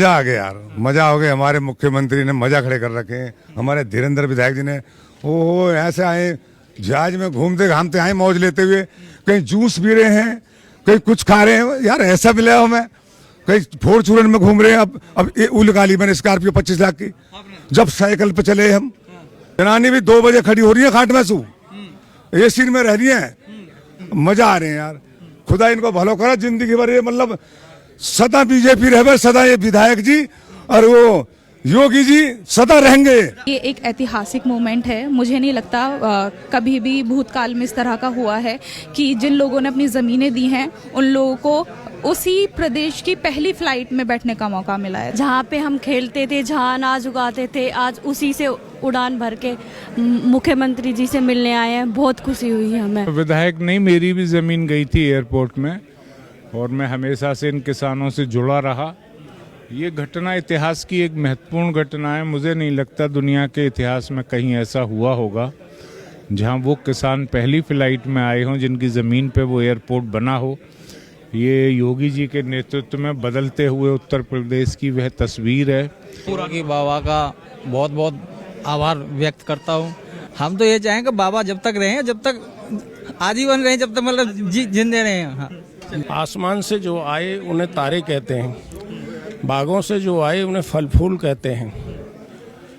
मजा आ गया यार, मजा हो गया। हमारे मुख्यमंत्री ने मजा खड़े कर रखे हैं। हमारे धीरेन्द्र विधायक जी ने ओ ऐसे आए, जहाज में घूमते घामते आए, मौज लेते हुए, कहीं जूस पी रहे हैं, कहीं कुछ खा रहे हैं। यार ऐसा मिला हो, मैं कहीं फॉर्च्यूनर में घूम रहे हैं। अब उलगाली मैंने स्कॉर्पियो 25 लाख की, जब साइकिल पे चले हम। जनानी भी 2 बजे खड़ी हो रही है खाट में, सू एसी में रह रही है। मजा आ रहे हैं यार। खुदा इनको भलो करा जिंदगी भर। ये मतलब सदा बीजेपी रहे, सदा ये विधायक जी और वो योगी जी सदा रहेंगे। ये एक ऐतिहासिक मोमेंट है। मुझे नहीं लगता कभी भी भूतकाल में इस तरह का हुआ है कि जिन लोगों ने अपनी ज़मीनें दी हैं उन लोगों को उसी प्रदेश की पहली फ्लाइट में बैठने का मौका मिला है। जहाँ पे हम खेलते थे, जहाँ अनाज उगाते थे, आज उसी से उड़ान भर के मुख्यमंत्री जी से मिलने आए हैं। बहुत खुशी हुई है हमें। विधायक नहीं, मेरी भी ज़मीन गई थी एयरपोर्ट में और मैं हमेशा से इन किसानों से जुड़ा रहा। ये घटना इतिहास की एक महत्वपूर्ण घटना है। मुझे नहीं लगता दुनिया के इतिहास में कहीं ऐसा हुआ होगा जहां वो किसान पहली फ्लाइट में आए हों, जिनकी ज़मीन पे वो एयरपोर्ट बना हो। ये योगी जी के नेतृत्व में बदलते हुए उत्तर प्रदेश की वह तस्वीर है। योगी बाबा का बहुत बहुत आभार व्यक्त करता हूँ। हम तो ये चाहेंगे बाबा जब तक रहें, जब तक आजीवन रहें, जब तक मतलब जिंदे रहें। हाँ। आसमान से जो आए उन्हें तारे कहते हैं, बागों से जो आए उन्हें फल फूल कहते हैं,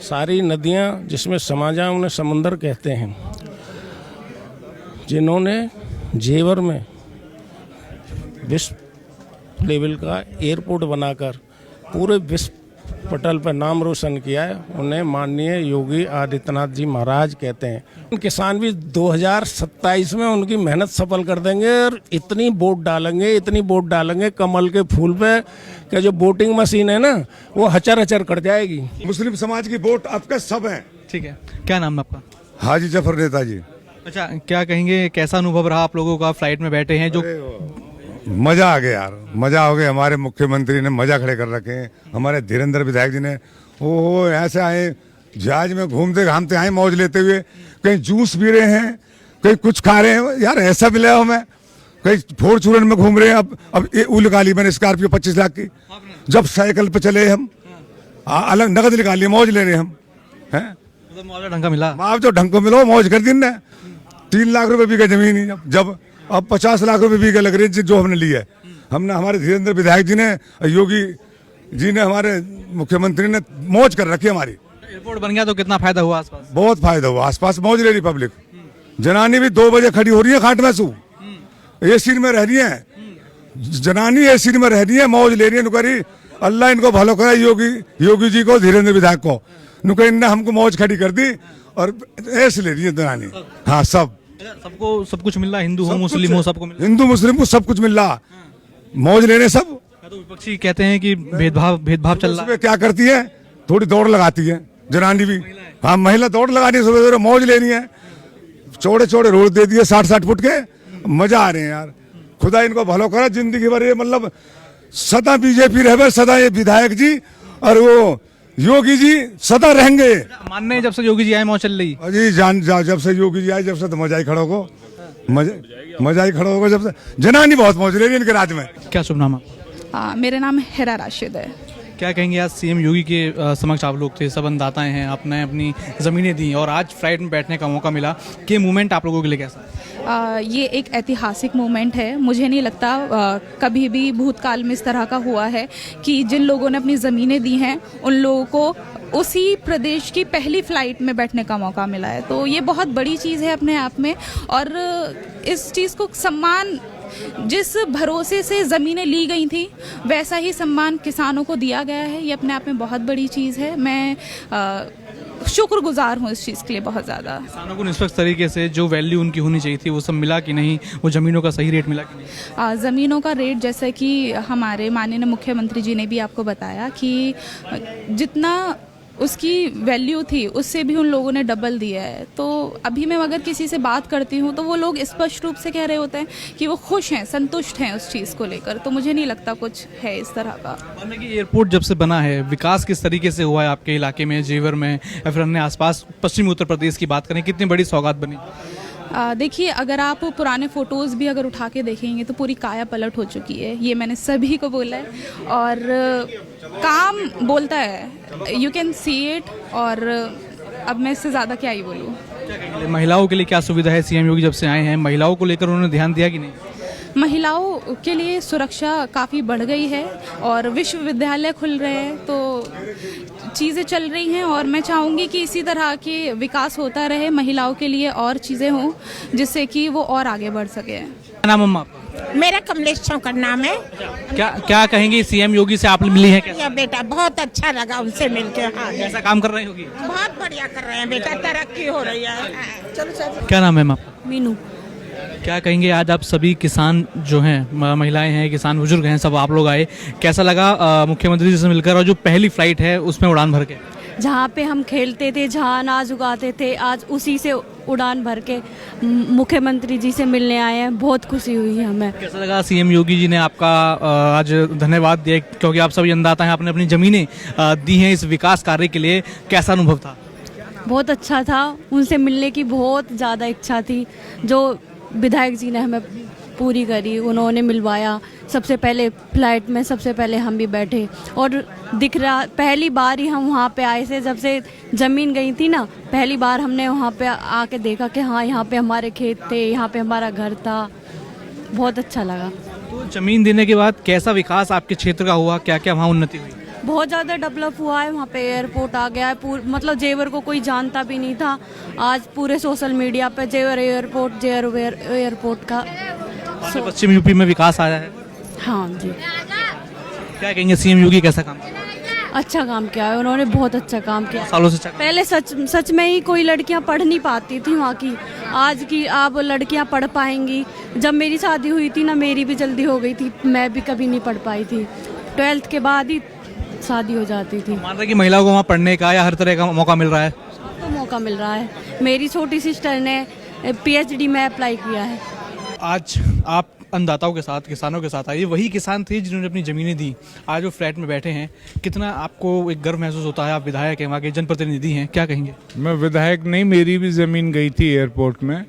सारी नदियाँ जिसमें समा जाएं उन्हें समंदर कहते हैं। जिन्होंने जेवर में विश्व लेवल का एयरपोर्ट बनाकर पूरे विश्व पटल पर नाम रोशन किया है, उन्हें माननीय योगी आदित्यनाथ जी महाराज कहते हैं। किसान भी 2027 में उनकी मेहनत सफल कर देंगे और इतनी वोट डालेंगे कमल के फूल पे कि जो वोटिंग मशीन है ना वो हचर हचर कर जाएगी। मुस्लिम समाज की वोट आपके सब हैं। ठीक है, क्या नाम है आपका? हाजी जफर नेताजी। अच्छा, क्या कहेंगे, कैसा अनुभव रहा आप लोगों का? फ्लाइट में बैठे हैं, जो मजा आ गया यार, मजा हो गया। हमारे मुख्यमंत्री ने मजा खड़े कर रखे हैं। हमारे धीरेन्द्र विधायक जी ने ओ ऐसे आए, जहाज में घूमते घामते आए, मौज लेते हुए, कहीं जूस पी रहे हैं, कहीं कुछ खा रहे हैं। यार ऐसा मिला हो, मैं कहीं फॉर्च्यूनर में घूम रहे हैं। अब उलगाली मैंने स्कॉर्पियो 25 लाख की, जब साइकिल पे चले हम, अलग नगद निकालिए, मौज ले रहे हम हैं। मतलब मुआवजा ढंग का मिला? मुआवजा ढंग को मिलो, मौज कर दिन। 3 लाख रुपए भी गए जमीन ही, जब अब 50 लाख रुपए भी लग रही है जो हमने लिया है। हमने, हमारे धीरेन्द्र विधायक जी ने, योगी जी ने, हमारे मुख्यमंत्री ने मौज कर रखी हमारी। एयरपोर्ट बन गया तो कितना फायदा हुआ आसपास? बहुत फायदा हुआ, आसपास मौज ले रही पब्लिक। जनानी भी 2 बजे खड़ी हो रही है खाट में, सू एसी में रह रही है। जनानी एसी में रह रही है, मौज ले रही है। नुकरी अल्लाह इनको भलो करा, योगी जी को, धीरेन्द्र विधायक को। नुकरी ने हमको मौज खड़ी कर दी और ऐसे ले रही है जनानी। हाँ, सबको सब कुछ मिल रहा, हिंदू हो मुस्लिम हो सबको मिल रहा। हिंदू मुस्लिम को सब कुछ मिल रहा, मौज लेने सब। तो विपक्षी कहते हैं कि भेदभाव चल रहा है। क्या करती है, थोड़ी दौड़ लगाती है जनानी भी। हाँ, महिला दौड़ लगानी है, सुबह सुबह मौज लेनी है। चौड़े चौड़े रोड दे दिए 60-60 फुट के। मजा आ रहे हैं यार। खुदा इनको भलो करा जिंदगी भर। ये मतलब सदा बीजेपी रहे, सदा ये विधायक जी और वो योगी जी सदा रहेंगे। मानने जब से योगी जी आए मौज चल रही जी, जब से योगी जी आए, जब से तो मजा ही खड़ा होगा, मजा ही खड़ा होगा। जब से जनानी बहुत मौज ले रही है इनके राज्य में। क्या शुभ नाम? मेरा नाम हेरा राशिद है। क्या कहेंगे, आज सीएम योगी के समक्ष आप लोग थे, सब अन्नदाताएं हैं, आपने अपनी ज़मीनें दी और आज फ्लाइट में बैठने का मौका मिला, कि मूवमेंट आप लोगों के लिए कैसा? ये एक ऐतिहासिक मोमेंट है। मुझे नहीं लगता कभी भी भूतकाल में इस तरह का हुआ है कि जिन लोगों ने अपनी ज़मीनें दी हैं उन लोगों को उसी प्रदेश की पहली फ्लाइट में बैठने का मौका मिला है। तो ये बहुत बड़ी चीज़ है अपने आप में। और इस चीज़ को सम्मान, जिस भरोसे से ज़मीनें ली गई थी वैसा ही सम्मान किसानों को दिया गया है। ये अपने आप में बहुत बड़ी चीज़ है। मैं शुक्रगुजार हूँ इस चीज़ के लिए बहुत ज़्यादा। किसानों को निष्पक्ष तरीके से जो वैल्यू उनकी होनी चाहिए थी वो सब मिला कि नहीं? वो ज़मीनों का सही रेट मिला कि नहीं? ज़मीनों का रेट, जैसे कि हमारे माननीय मुख्यमंत्री जी ने भी आपको बताया कि जितना उसकी वैल्यू थी उससे भी उन लोगों ने डबल दिया है। तो अभी मैं अगर किसी से बात करती हूँ तो वो लोग स्पष्ट रूप से कह रहे होते हैं कि वो खुश हैं, संतुष्ट हैं उस चीज़ को लेकर। तो मुझे नहीं लगता कुछ है इस तरह का। माने कि एयरपोर्ट जब से बना है, विकास किस तरीके से हुआ है आपके इलाके में, जेवर में, या फिर अन्य आसपास पश्चिमी उत्तर प्रदेश की बात करें, कितनी बड़ी सौगात बनी? देखिए, अगर आप पुराने फ़ोटोज़ भी अगर उठा के देखेंगे तो पूरी काया पलट हो चुकी है, ये मैंने सभी को बोला है। और काम बोलता है, यू कैन सी इट। और अब मैं इससे ज़्यादा क्या ही बोलूँ। महिलाओं के लिए क्या सुविधा है सीएम योगी जब से आए हैं? महिलाओं को लेकर उन्होंने ध्यान दिया कि नहीं? महिलाओं के लिए सुरक्षा काफ़ी बढ़ गई है और विश्वविद्यालय खुल रहे हैं, तो चीज़ें चल रही हैं। और मैं चाहूँगी कि इसी तरह के विकास होता रहे, महिलाओं के लिए और चीज़ें हों जिससे कि वो और आगे बढ़ सके। क्या नाम अम्मा आपका? मेरा कमलेश चौकर नाम है। क्या कहेंगे सीएम योगी से आप मिली हैं? कैसा या बेटा बहुत अच्छा लगा उनसे मिलके। हाँ, कैसा काम कर रहे होगी? बहुत बढ़िया कर रहे हैं बेटा, तरक्की हो रही है। चलो चलो। क्या नाम है मैम आपका? मीनू। क्या कहेंगे आज आप सभी किसान जो हैं, महिलाएं हैं, किसान बुजुर्ग हैं, सब आप लोग आए, कैसा लगा मुख्यमंत्री जी से मिलकर? और जो पहली फ्लाइट है उसमें उड़ान भर के, जहाँ पे हम खेलते थे, जहाँ अनाज उगाते थे, आज उसी से उड़ान भर के मुख्यमंत्री जी से मिलने आए हैं। बहुत खुशी हुई है हमें। कैसा लगा सीएम योगी जी ने आपका आज धन्यवाद दिया, क्योंकि आप सभी अन्नदाता हैं, आपने अपनी ज़मीनें दी हैं इस विकास कार्य के लिए, कैसा अनुभव था? बहुत अच्छा था, उनसे मिलने की बहुत ज़्यादा इच्छा थी, जो विधायक जी ने हमें पूरी करी। उन्होंने मिलवाया, सबसे पहले फ्लाइट में सबसे पहले हम भी बैठे और दिख रहा, पहली बार ही हम वहाँ पे आए थे, जब से ज़मीन गई थी ना, पहली बार हमने वहाँ पे आके देखा कि हाँ, यहाँ पे हमारे खेत थे, यहाँ पे हमारा घर था। बहुत अच्छा लगा। तो ज़मीन देने के बाद कैसा विकास आपके क्षेत्र का हुआ? क्या क्या वहाँ उन्नति हुई? बहुत ज़्यादा डेवलप हुआ है, वहाँ पे एयरपोर्ट आ गया है। मतलब जेवर को कोई जानता भी नहीं था, आज पूरे सोशल मीडिया पे जेवर एयरपोर्ट का पश्चिम यूपी में विकास आया है। हाँ जी। क्या कहेंगे सीएम योगी कैसा काम किया? अच्छा काम किया है उन्होंने, बहुत अच्छा काम किया। सालों से अच्छा। पहले सच में ही कोई लड़कियां पढ़ नहीं पाती थी वहाँ की, आज की अब लड़कियां पढ़ पाएंगी। जब मेरी शादी हुई थी ना, मेरी भी जल्दी हो गई थी, मैं भी कभी नहीं पढ़ पाई थी, 12th के बाद ही शादी हो जाती थी। मान रहे कि महिलाओं को वहाँ पढ़ने का या हर तरह का मौका मिल रहा है? तो मौका मिल रहा है। मेरी छोटी सिस्टर ने PhD में अप्लाई किया है। आज आप अन्नदाताओं के साथ, किसानों के साथ आइए, वही किसान थे जिन्होंने अपनी ज़मीनें दी, आज वो फ्लैट में बैठे हैं। कितना आपको एक गर्व महसूस होता है? आप विधायक हैं, वहाँ के जनप्रतिनिधि हैं, क्या कहेंगे? मैं विधायक नहीं, मेरी भी ज़मीन गई थी एयरपोर्ट में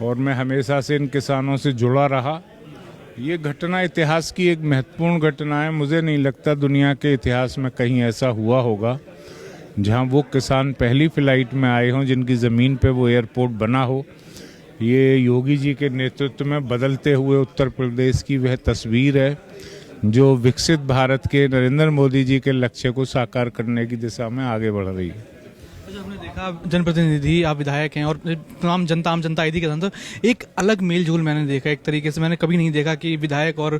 और मैं हमेशा से इन किसानों से जुड़ा रहा। ये घटना इतिहास की एक महत्वपूर्ण घटना है। मुझे नहीं लगता दुनिया के इतिहास में कहीं ऐसा हुआ होगा जहाँ वो किसान पहली फ्लाइट में आए हों, जिनकी ज़मीन पे वो एयरपोर्ट बना हो। ये योगी जी के नेतृत्व में बदलते हुए उत्तर प्रदेश की वह तस्वीर है जो विकसित भारत के नरेंद्र मोदी जी के लक्ष्य को साकार करने की दिशा में आगे बढ़ रही है। हमने देखा जनप्रतिनिधि, आप विधायक हैं और तमाम जनता, आम जनता आदि के अंदर एक अलग मेल जोल मैंने देखा। एक तरीके से मैंने कभी नहीं देखा कि विधायक और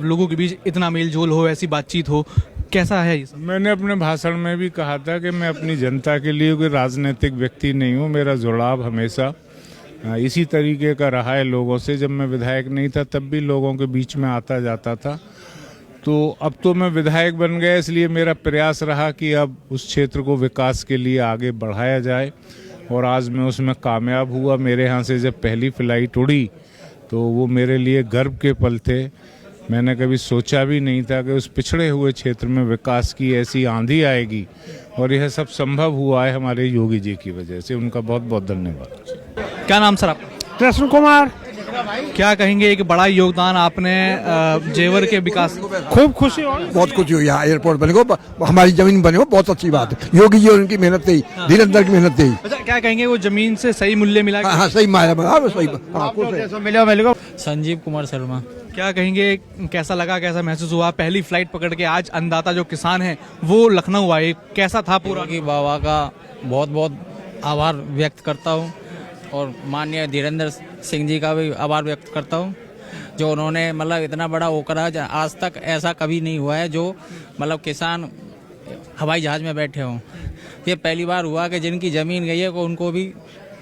लोगों के बीच इतना मेल जोल हो, ऐसी बातचीत हो। कैसा है ये सब? मैंने अपने भाषण में भी कहा था कि मैं अपनी जनता के लिए कोई राजनीतिक व्यक्ति नहीं हूँ। मेरा जुड़ाव हमेशा इसी तरीके का रहा है लोगों से। जब मैं विधायक नहीं था तब भी लोगों के बीच में आता जाता था, तो अब तो मैं विधायक बन गया, इसलिए मेरा प्रयास रहा कि अब उस क्षेत्र को विकास के लिए आगे बढ़ाया जाए और आज मैं उसमें कामयाब हुआ। मेरे यहाँ से जब पहली फ्लाइट उड़ी तो वो मेरे लिए गर्व के पल थे। मैंने कभी सोचा भी नहीं था कि उस पिछड़े हुए क्षेत्र में विकास की ऐसी आंधी आएगी और यह सब संभव हुआ है हमारे योगी जी की वजह से। उनका बहुत बहुत धन्यवाद। क्या नाम सर आपका? कृष्ण कुमार। क्या कहेंगे, एक बड़ा योगदान आपने जेवर के विकास? खूब खुशी हो, बहुत खुशी हुई। यहाँ एयरपोर्ट बने को, हमारी जमीन बने हो, बहुत अच्छी बात है। योगी जी और उनकी मेहनत थी, धीरेन्द्र की मेहनत थी। अच्छा, क्या कहेंगे वो जमीन से सही मूल्य मिला? हाँ, सही मिला। संजीव कुमार शर्मा। क्या कहेंगे, कैसा लगा, कैसा महसूस हुआ? पहली फ्लाइट पकड़ के आज अन्नदाता जो किसान हैं वो लखनऊ आए, कैसा था पूरा? की बाबा का बहुत बहुत आभार व्यक्त करता हूँ और माननीय धीरेन्द्र सिंह जी का भी आभार व्यक्त करता हूँ, जो उन्होंने मतलब इतना बड़ा वो करा। आज तक ऐसा कभी नहीं हुआ है जो मतलब किसान हवाई जहाज़ में बैठे हों। ये पहली बार हुआ कि जिनकी ज़मीन गई है उनको भी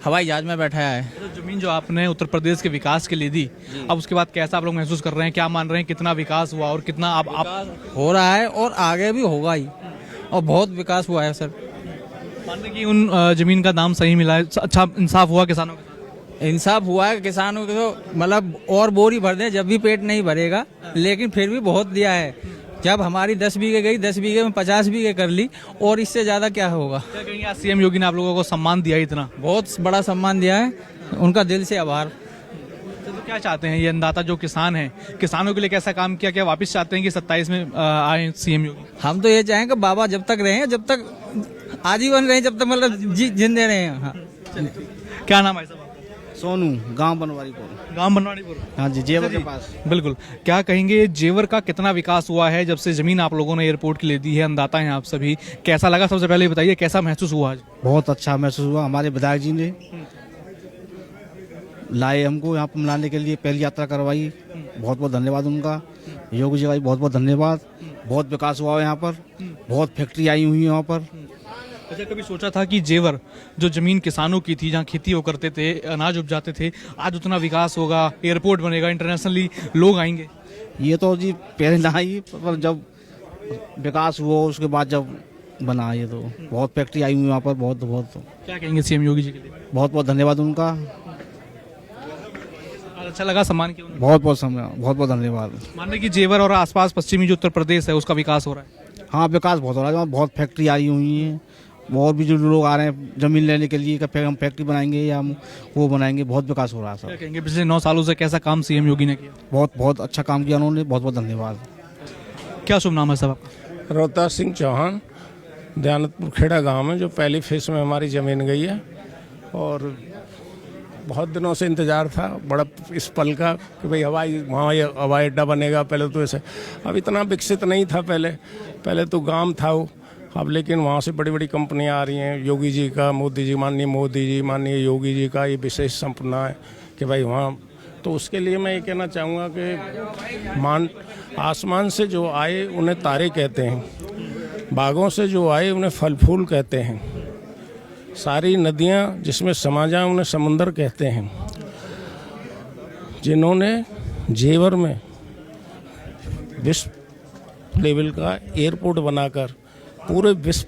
हवाई जहाज़ में बैठाया है। तो ज़मीन जो आपने उत्तर प्रदेश के विकास के लिए दी, अब उसके बाद कैसा आप लोग महसूस कर रहे हैं? क्या मान रहे हैं कितना विकास हुआ और कितना आप हो रहा है और आगे भी होगा ही, और बहुत विकास हुआ है सर। मान रहे कि उन ज़मीन का दाम सही मिला है, अच्छा इंसाफ हुआ किसानों के? इंसाफ हुआ है किसानों को, तो मतलब और बोरी भर दें जब भी पेट नहीं भरेगा, लेकिन फिर भी बहुत दिया है। जब हमारी 10 बीघे गई, 10 बीघे में 50 बीघे कर ली, और इससे ज़्यादा क्या होगा? क्या कहेंगे, आज सीएम योगी ने आप लोगों को सम्मान दिया, इतना बहुत बड़ा सम्मान दिया है उनका दिल से आभार। तो क्या चाहते हैं ये अन्नदाता जो किसान हैं, किसानों के लिए कैसा काम किया, क्या वापस चाहते हैं कि 27 में आए सीएम योगी? हम तो ये चाहेंगे बाबा जब तक रहे, जब तक आजीवन रहे, जब तक मतलब जिंदे रहे। हाँ। क्या नाम है साहब? सोनू, गांव बनवारीपुर। गांव बनवाड़ीपुर। हाँ जी, जेवर के पास। बिल्कुल। क्या कहेंगे जेवर का कितना विकास हुआ है जब से जमीन आप लोगों ने एयरपोर्ट की ले दी है? अन्नदाता हैं आप सभी, कैसा लगा? सबसे पहले बताइए कैसा महसूस हुआ आज? बहुत अच्छा महसूस हुआ। हमारे विधायक जी ने लाए हमको यहाँ पर मिलाने के लिए, पहली यात्रा करवाई। बहुत बहुत धन्यवाद उनका। योगी जी का भी बहुत बहुत धन्यवाद। बहुत विकास हुआ है यहाँ पर, बहुत फैक्ट्री आई हुई है यहाँ पर। अच्छा, कभी सोचा था कि जेवर जो जमीन किसानों की थी, जहाँ खेती वो करते थे, अनाज उपजाते थे, आज उतना विकास होगा, एयरपोर्ट बनेगा, इंटरनेशनली लोग आएंगे? ये तो जी पहले ना ही, पर जब विकास हुआ उसके बाद जब बना, ये तो बहुत फैक्ट्री आई हुई वहाँ पर। बहुत बहुत क्या कहेंगे सीएम योगी जी के लिए? बहुत बहुत धन्यवाद उनका। अच्छा लगा सम्मान किया? बहुत बहुत धन्यवाद। मान लें कि जेवर और आसपास पश्चिमी जो उत्तर प्रदेश है उसका विकास हो रहा है? हाँ, विकास बहुत हो रहा है। वहाँ बहुत फैक्ट्री आई हुई है, और भी जो लोग आ रहे हैं जमीन लेने के लिए, कि हम फैक्ट्री बनाएंगे या हम वो बनाएंगे। बहुत विकास हो रहा है सर। क्या कहेंगे पिछले 9 सालों से कैसा काम सीएम योगी ने किया? बहुत बहुत अच्छा काम किया उन्होंने। बहुत बहुत धन्यवाद। क्या शुभ नाम है साहब आपका? रोहतास सिंह चौहान, दयानतपुर खेड़ा गांव में, जो पहली फेज में हमारी ज़मीन गई है। और बहुत दिनों से इंतज़ार था बड़ा इस पल का कि भाई वहाँ हवाई अड्डा बनेगा। पहले तो ऐसे अब इतना विकसित नहीं था, पहले तो गांव था वो। अब लेकिन वहाँ से बड़ी बड़ी कंपनियाँ आ रही हैं। योगी जी का, माननीय मोदी जी, माननीय योगी जी का ये विशेष सपना है कि भाई वहाँ, तो उसके लिए मैं ये कहना चाहूँगा कि आसमान से जो आए उन्हें तारे कहते हैं, बागों से जो आए उन्हें फल फूल कहते हैं, सारी नदियाँ जिसमें समा जाएं उन्हें समुंदर कहते हैं। जिन्होंने जेवर में विश्व लेवल का एयरपोर्ट बनाकर पूरे विश्व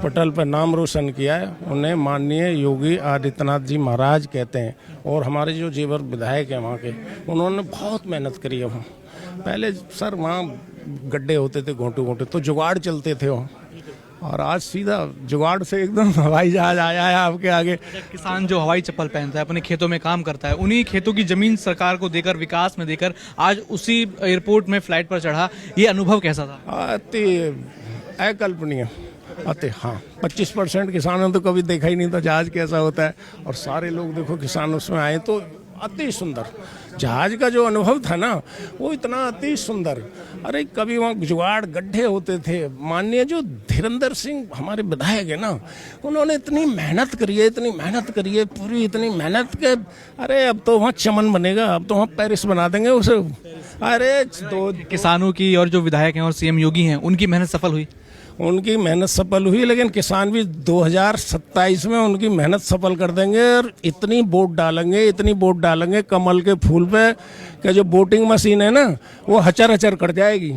पटल पर नाम रोशन किया है, उन्हें माननीय योगी आदित्यनाथ जी महाराज कहते हैं। और हमारे जो जेवर विधायक हैं वहाँ के, उन्होंने बहुत मेहनत करी है वहाँ। पहले सर वहाँ गड्ढे होते थे, घोंटे तो जुगाड़ चलते थे वहाँ, और आज सीधा जुगाड़ से एकदम हवाई जहाज आया है आपके आगे। किसान जो हवाई चप्पल पहनता है, अपने खेतों में काम करता है, उन्हीं खेतों की जमीन सरकार को देकर, विकास में देकर, आज उसी एयरपोर्ट में फ्लाइट पर चढ़ा, ये अनुभव कैसा था? अति अकल्पनीय। हाँ, 25% किसानों ने तो कभी देखा ही नहीं था जहाज कैसा होता है, और सारे लोग देखो किसान उसमें आए तो अति सुंदर जहाज का जो अनुभव था ना, वो इतना अति सुंदर। अरे कभी वहाँ जुगाड़ गड्ढे होते थे। माननीय जो धीरेंद्र सिंह हमारे विधायक है ना, उन्होंने इतनी मेहनत करी है पूरी, इतनी मेहनत के अरे अब तो वहाँ चमन बनेगा, अब तो वहाँ पेरिस बना देंगे उसे। अरे तो किसानों की और जो विधायक हैं और सीएम योगी हैं, उनकी मेहनत सफल हुई? उनकी मेहनत सफल हुई, लेकिन किसान भी 2027 में उनकी मेहनत सफल कर देंगे। और इतनी वोट डालेंगे कमल के फूल पे कि जो वोटिंग मशीन है ना, वो हचर हचर कर जाएगी।